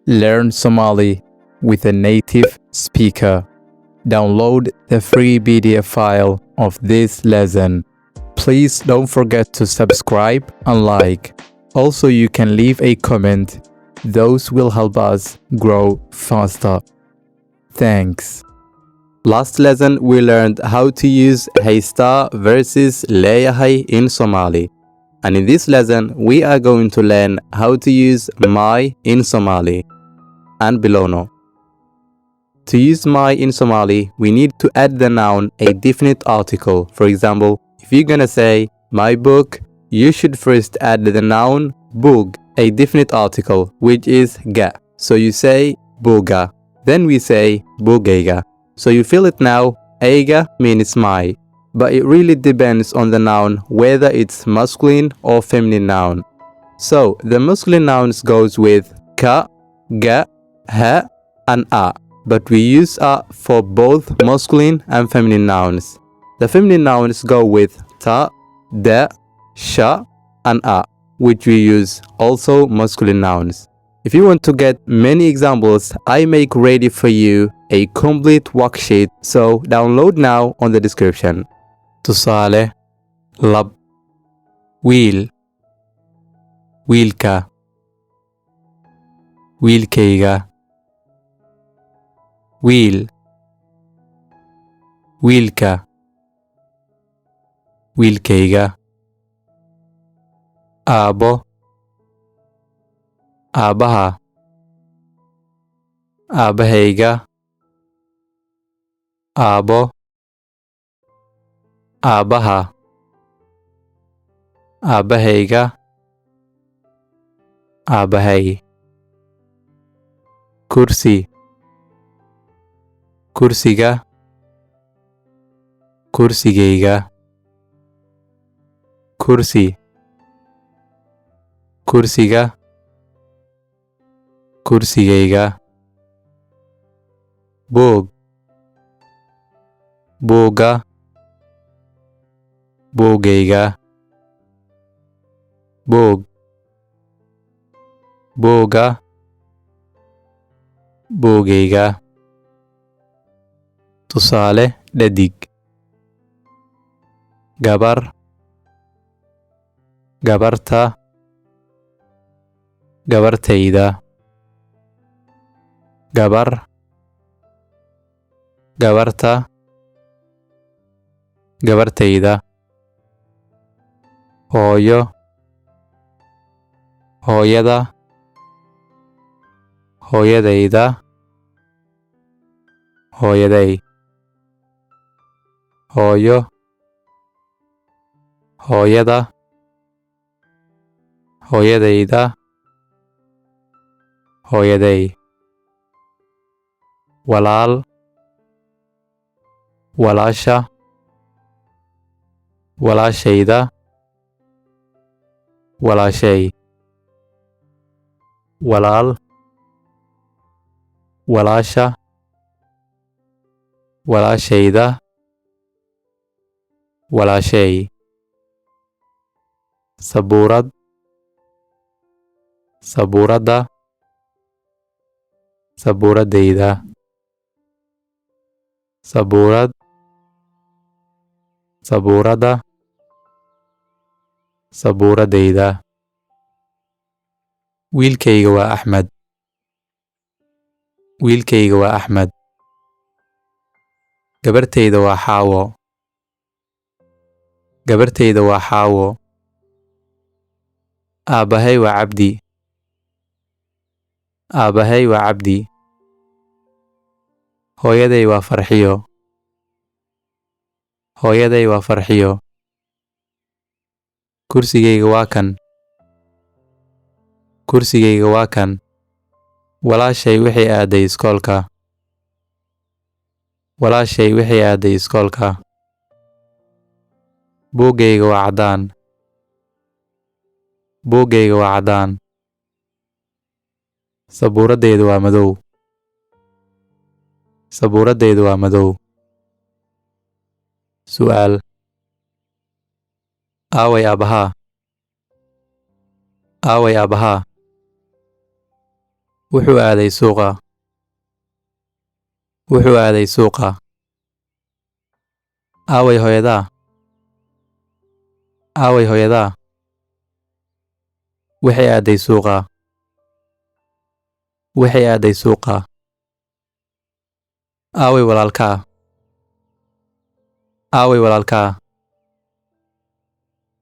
Learn Somali with a native speaker. Download the free PDF file of this lesson. Please don't forget to subscribe and like. Also, you can leave a comment. Those will help us grow faster. Thanks. Last lesson we learned how to use haysta versus leeyahay in Somali. And in this lesson we are going to learn how to use my in Somali and bilono. To use my in Somali, we need to add the noun a definite article. For example, if you're gonna say my book, you should first add the noun bug, a definite article, which is ga. So you say buga. Then we say bugayga. So you feel it now, eiga means my. But it really depends on the noun whether it's masculine or feminine noun. So the masculine nouns goes with ka, ga, ha, and a. But we use a for both masculine and feminine nouns. The feminine nouns go with ta, da, sha, and a, which we use also masculine nouns. If you want to get many examples, I make ready for you a complete worksheet, so download now on the description. Tusaale, lab, wiil, wiilka, wiilkayga, wiil, wiilka, wiilkayga, aabbo, aabbaha, aabbahayga, aabbo, aabbaha, aabbahayga, aabbahay, kursi, kursiga, kursigayga, kursi, kursiga, kursigayga, buug, buugga, buuggayga, buug, buugga, buuggayga. Tusaale, dhadig, gabar, gabarta, gabartayda, gabar, gabarta, gabartayda, hooyo, hooyada, hooyadayda, hooyaday, hooyo, hooyada, hooyadayda, hooyaday, walaal, walaasha, walaashayda, walaashay, walaal, walaasha, walaashayda, walaashay, sabuurad, sabuuradda, sabuuradayda, sabuurad, sabuuradda, sabuuradayda. Wiilkayga waa Axmed, wiilkayga waa Axmed. Gabartayda waa Xaawo, gabartayda waa Xaawo. Aabbahay waa Cabdi, aabbahay waa Cabdi. Hooyaday waa Farxiyo, hooyaday waa Farxiyo. Kursigayga waa kan, kursigayga waa kan. Walaashay waxay aaday iskoolka, walaashay waxay aaday iskoolka. Buuggayga waa caddaan, buuggayga waa caddaan. Sabuuradaydu waa madow, sabuuradaydu waa madow. Su'aal: aaway aabbahaa, aaway aabbahaa. wuxuu aaday suuqa wuxuu aaday suuqa aaway hooyadaa aaway hooyadaa waxay aaday suuqa waxay aaday suuqa aaway walaalkaa aaway walaalkaa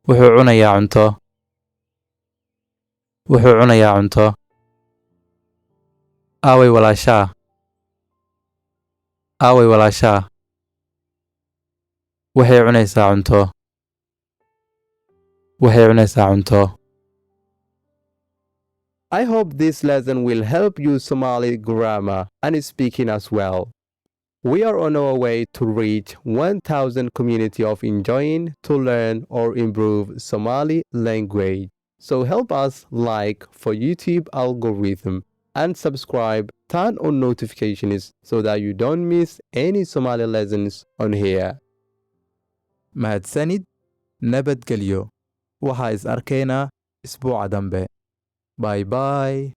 wuxuu cunayaa cunto wuxuu cunayaa cunto aaway walaashaa aaway walaashaa waxay cunaysaa cunto waxay cunaysaa cunto I hope this lesson will help you Somali grammar and speaking as well. We are on our way to reach 1,000 community of enjoying to learn or improve Somali language. So help us like for YouTube algorithm and subscribe, turn on notifications so that you don't miss any Somali lessons on here. mahadsanid nabadgelyo waxaa is arkaynaa isbuuca dambe bye bye